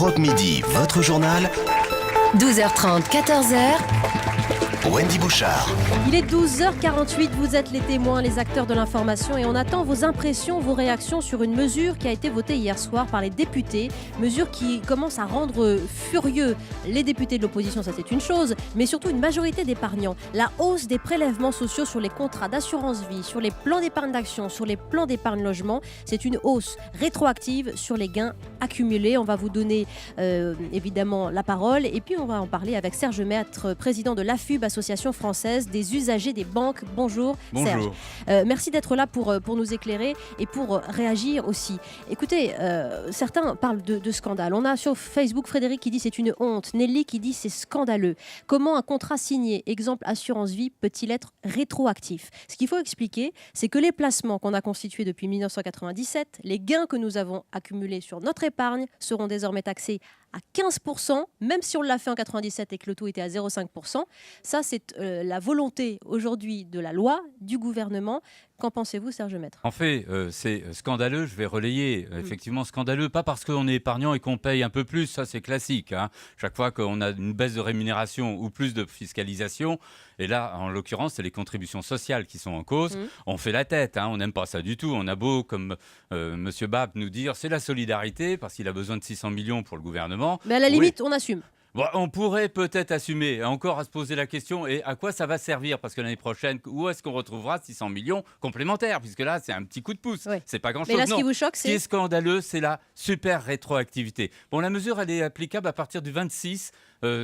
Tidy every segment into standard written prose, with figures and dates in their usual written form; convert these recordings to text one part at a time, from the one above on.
Europe Midi, votre journal, 12h30, 14h. Wendy Bouchard. Il est 12h48, vous êtes les témoins, les acteurs de l'information et on attend vos impressions, vos réactions sur une mesure qui a été votée hier soir par les députés. Mesure qui commence à rendre furieux les députés de l'opposition, ça c'est une chose, mais surtout une majorité d'épargnants. La hausse des prélèvements sociaux sur les contrats d'assurance vie, sur les plans d'épargne d'action, sur les plans d'épargne logement, c'est une hausse rétroactive sur les gains accumulés. On va vous donner évidemment la parole et puis on va en parler avec Serge Maître, président de l'AFUB, Association française des usagers des banques. Bonjour, Serge. Merci d'être là pour nous éclairer et pour réagir aussi. Écoutez, certains parlent de scandale. On a sur Facebook Frédéric qui dit c'est une honte, Nelly qui dit c'est scandaleux. Comment un contrat signé, exemple assurance vie, peut-il être rétroactif? Ce qu'il faut expliquer, c'est que les placements qu'on a constitués depuis 1997, les gains que nous avons accumulés sur notre épargne seront désormais taxés à 15%, même si on l'a fait en 97 et que le taux était à 0,5%. Ça, c'est la volonté aujourd'hui de la loi, du gouvernement. Qu'en pensez-vous, Serge Maître? En fait, c'est scandaleux, je vais relayer, effectivement scandaleux, pas parce qu'on est épargnant et qu'on paye un peu plus, ça c'est classique. Chaque fois qu'on a une baisse de rémunération ou plus de fiscalisation, et là, en l'occurrence, c'est les contributions sociales qui sont en cause, on fait la tête, on n'aime pas ça du tout. On a beau, comme M. Bab, nous dire c'est la solidarité, parce qu'il a besoin de 600 millions pour le gouvernement. Mais à la limite, on assume. Bon, on pourrait peut-être assumer, encore à se poser la question, et à quoi ça va servir? Parce que l'année prochaine, où est-ce qu'on retrouvera 600 millions complémentaires? Puisque là, c'est un petit coup de pouce. Oui. C'est pas grand-chose. Mais là, ce qui vous choque, Ce qui est scandaleux, c'est la super rétroactivité. Bon, la mesure, elle est applicable à partir du 26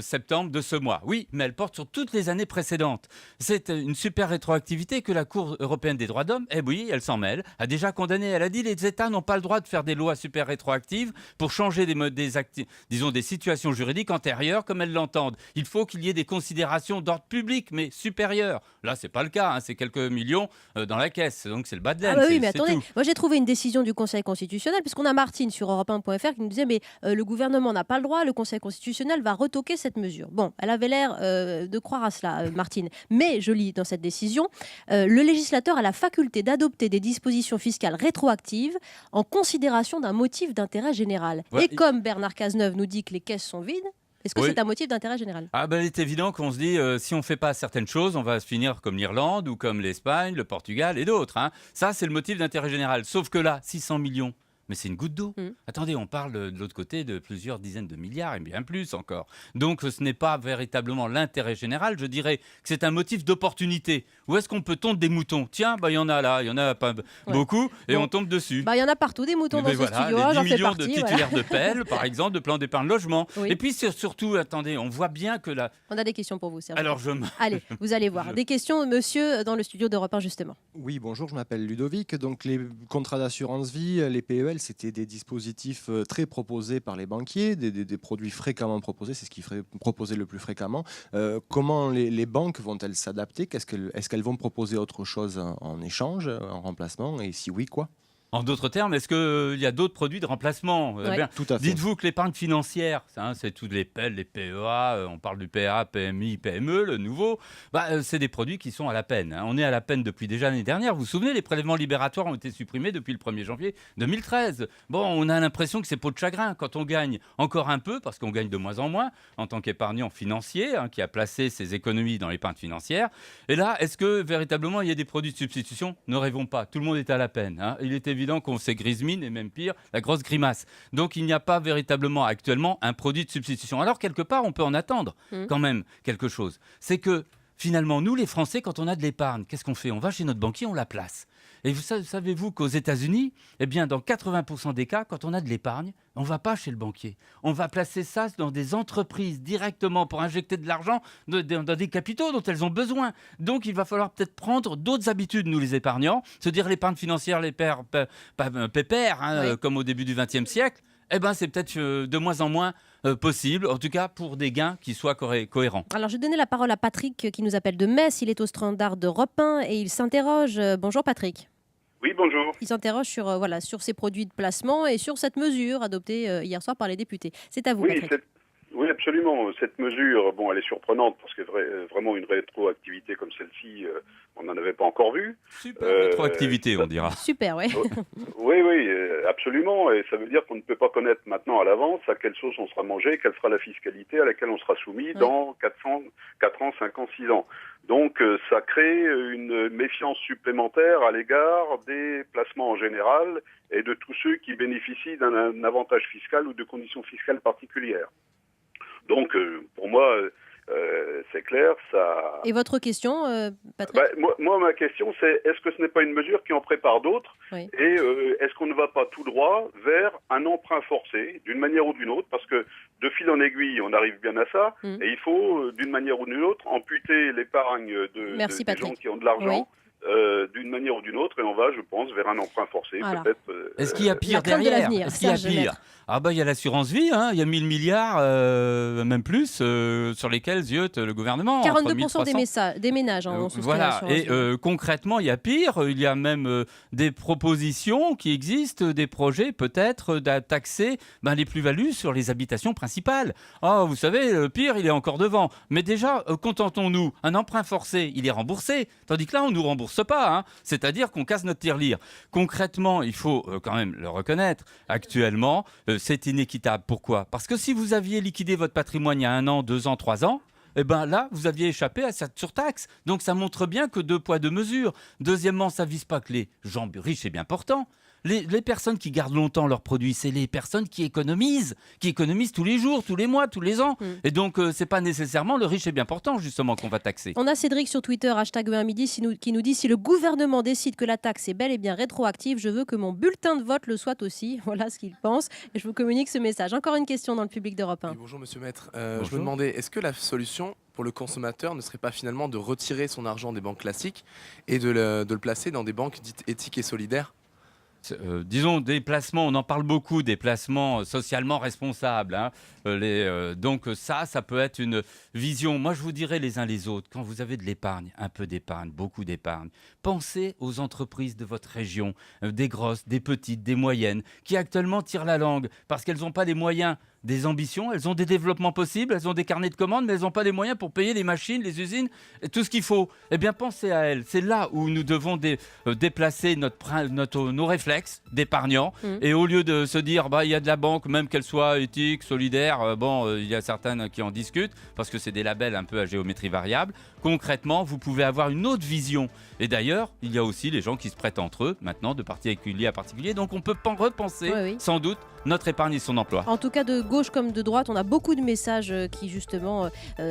septembre de ce mois. Oui, mais elle porte sur toutes les années précédentes. C'est une super rétroactivité que la Cour européenne des droits de l'homme, oui, elle s'en mêle, a déjà condamné. Elle a dit que les États n'ont pas le droit de faire des lois super rétroactives pour changer des situations juridiques antérieures comme elles l'entendent. Il faut qu'il y ait des considérations d'ordre public, mais supérieures. Là, c'est pas le cas. C'est quelques millions dans la caisse. Donc, c'est le bas de laine. Oui, mais attendez. Moi, j'ai trouvé une décision du Conseil constitutionnel, puisqu'on a Martine sur Europe1.fr qui nous disait mais le gouvernement n'a pas le droit, le Conseil constitutionnel va retoquer cette mesure. Bon, elle avait l'air de croire à cela, Martine. Mais je lis dans cette décision, le législateur a la faculté d'adopter des dispositions fiscales rétroactives en considération d'un motif d'intérêt général. Ouais. Et comme Bernard Cazeneuve nous dit que les caisses sont vides, est-ce que c'est un motif d'intérêt général? Il est évident qu'on se dit, si on ne fait pas certaines choses, on va se finir comme l'Irlande ou comme l'Espagne, le Portugal et d'autres. Ça, c'est le motif d'intérêt général. Sauf que là, 600 millions. Mais c'est une goutte d'eau. Attendez, on parle de l'autre côté de plusieurs dizaines de milliards et bien plus encore. Donc ce n'est pas véritablement l'intérêt général. Je dirais que c'est un motif d'opportunité. Où est-ce qu'on peut tondre des moutons? Tiens, il y en a là, il y en a pas beaucoup et on tombe dessus. Il y en a partout des moutons dans ce studio. Les 10 millions de titulaires de PEL, par exemple, de plans d'épargne logement. Oui. Et puis surtout, attendez, on voit bien que là... On a des questions pour vous, Serge. Alors Allez, vous allez voir. Des questions, monsieur, dans le studio d'Europe 1, justement. Oui, bonjour, je m'appelle Ludovic. Donc les contrats d'assurance vie, les PEL, c'était des dispositifs très proposés par les banquiers, des produits fréquemment proposés, c'est ce qui est proposé le plus fréquemment. Comment les banques vont-elles s'adapter? Est-ce qu'elles vont proposer autre chose en échange, en remplacement? Et si oui, quoi? En d'autres termes, est-ce qu'il y a d'autres produits de remplacement? Tout à fait. Dites-vous que l'épargne financière, c'est tous les PEL, les PEA, on parle du PA, PMI, PME, le nouveau, c'est des produits qui sont à la peine. On est à la peine depuis déjà l'année dernière. Vous vous souvenez, les prélèvements libératoires ont été supprimés depuis le 1er janvier 2013. Bon, on a l'impression que c'est peau de chagrin quand on gagne encore un peu, parce qu'on gagne de moins en moins en tant qu'épargnant financier, qui a placé ses économies dans l'épargne financière. Et là, est-ce que véritablement il y a des produits de substitution? Ne rêvons pas, tout le monde est à la peine. Il est évident qu'on fait grise mine et même pire, la grosse grimace. Donc il n'y a pas véritablement actuellement un produit de substitution. Alors quelque part, on peut en attendre quand même quelque chose. C'est que finalement, nous les Français, quand on a de l'épargne, qu'est-ce qu'on fait? On va chez notre banquier, on la place. Et savez-vous qu'aux États-Unis, dans 80% des cas, quand on a de l'épargne, on ne va pas chez le banquier. On va placer ça dans des entreprises directement pour injecter de l'argent dans des capitaux dont elles ont besoin. Donc, il va falloir peut-être prendre d'autres habitudes, nous les épargnants, se dire l'épargne financière, les pépères, comme au début du XXe siècle. C'est peut-être de moins en moins possible, en tout cas pour des gains qui soient cohérents. Alors, je vais donner la parole à Patrick qui nous appelle de Metz. Il est au standard d'Europe 1 et il s'interroge. Bonjour Patrick. Oui, bonjour. Il s'interroge sur ces produits de placement et sur cette mesure adoptée hier soir par les députés. C'est à vous, Patrick. Oui, absolument. Cette mesure, bon, elle est surprenante parce que vraiment une rétroactivité comme celle-ci, on n'en avait pas encore vu. Super rétroactivité, on dira. Super, oui. Oui, absolument. Et ça veut dire qu'on ne peut pas connaître maintenant à l'avance à quelle sauce on sera mangé, quelle sera la fiscalité à laquelle on sera soumis dans 4 ans, 5 ans, 6 ans. Donc ça crée une méfiance supplémentaire à l'égard des placements en général et de tous ceux qui bénéficient d'un avantage fiscal ou de conditions fiscales particulières. Donc pour moi, c'est clair, ça... Et votre question, Patrick? Moi, ma question, c'est est-ce que ce n'est pas une mesure qui en prépare d'autres? Oui. Et est-ce qu'on ne va pas tout droit vers un emprunt forcé, d'une manière ou d'une autre? Parce que de fil en aiguille, on arrive bien à ça, et il faut, d'une manière ou d'une autre, amputer l'épargne des gens qui ont de l'argent. Oui. D'une manière ou d'une autre, et on va, je pense, vers un emprunt forcé. Voilà. Peut-être. Est-ce qu'il y a pire crainte de derrière? l'avenir, Est-ce qu'il y a Serge pire? Maître. Ah bah il y a l'assurance vie, hein. Il y a 1000 milliards, même plus, sur lesquels ziote le gouvernement. 42% des ménages ont souscrit voilà. à l'assurance Et vie. concrètement, il y a pire. Il y a même des propositions qui existent, des projets peut-être de taxer les plus-values sur les habitations principales. Ah, vous savez, le pire, il est encore devant. Mais déjà, contentons-nous. Un emprunt forcé, il est remboursé. Tandis que là, on ne nous rembourse pas. C'est-à-dire qu'on casse notre tirelire. Concrètement, il faut quand même le reconnaître. Actuellement, c'est inéquitable. Pourquoi? Parce que si vous aviez liquidé votre patrimoine il y a 1 an, 2 ans, 3 ans, là, vous aviez échappé à cette surtaxe. Donc, ça montre bien que 2 poids, 2 mesures. Deuxièmement, ça ne vise pas que les gens riches et bien portants. Les personnes qui gardent longtemps leurs produits, c'est les personnes qui économisent tous les jours, tous les mois, tous les ans. Et donc, c'est pas nécessairement le riche et bien portant, justement, qu'on va taxer. On a Cédric sur Twitter, #1midi, qui nous dit: si le gouvernement décide que la taxe est bel et bien rétroactive, je veux que mon bulletin de vote le soit aussi. Voilà ce qu'il pense. Et je vous communique ce message. Encore une question dans le public d'Europe 1. Oui, bonjour Monsieur Maître. Je me demandais, est-ce que la solution pour le consommateur ne serait pas finalement de retirer son argent des banques classiques et de le placer dans des banques dites éthiques et solidaires? Disons des placements, on en parle beaucoup, des placements socialement responsables. Donc ça peut être une vision. Moi, je vous dirais les uns les autres, quand vous avez de l'épargne, un peu d'épargne, beaucoup d'épargne, pensez aux entreprises de votre région, des grosses, des petites, des moyennes, qui actuellement tirent la langue parce qu'elles n'ont pas les moyens des ambitions, elles ont des développements possibles, elles ont des carnets de commandes, mais elles n'ont pas les moyens pour payer les machines, les usines, et tout ce qu'il faut. Eh bien, pensez à elles. C'est là où nous devons déplacer nos réflexes d'épargnants. Et au lieu de se dire, il y a de la banque, même qu'elle soit éthique, solidaire, il y a certaines qui en discutent, parce que c'est des labels un peu à géométrie variable. Concrètement, vous pouvez avoir une autre vision. Et d'ailleurs, il y a aussi les gens qui se prêtent entre eux, maintenant, de particulier à particulier. Donc, on peut repenser, sans doute, notre épargne et son emploi. En tout cas, de gauche comme de droite, on a beaucoup de messages qui justement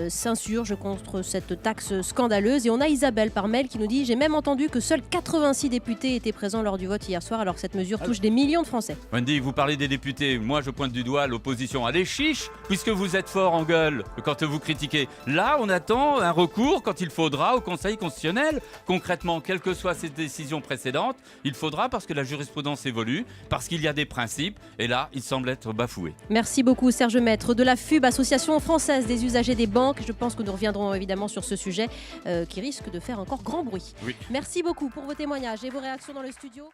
s'insurgent contre cette taxe scandaleuse. Et on a Isabelle par mail qui nous dit: j'ai même entendu que seuls 86 députés étaient présents lors du vote hier soir, alors que cette mesure touche des millions de Français. Wendy, vous parlez des députés. Moi, je pointe du doigt l'opposition. Allez, chiche, puisque vous êtes fort en gueule quand vous critiquez. Là, on attend un recours quand il faudra au Conseil constitutionnel. Concrètement, quelles que soient ces décisions précédentes, il faudra, parce que la jurisprudence évolue, parce qu'il y a des principes. Et là, il semble être bafoué. Merci beaucoup Serge Maître de la FUB, Association française des usagers des banques. Je pense que nous reviendrons évidemment sur ce sujet qui risque de faire encore grand bruit. Oui. Merci beaucoup pour vos témoignages et vos réactions dans le studio.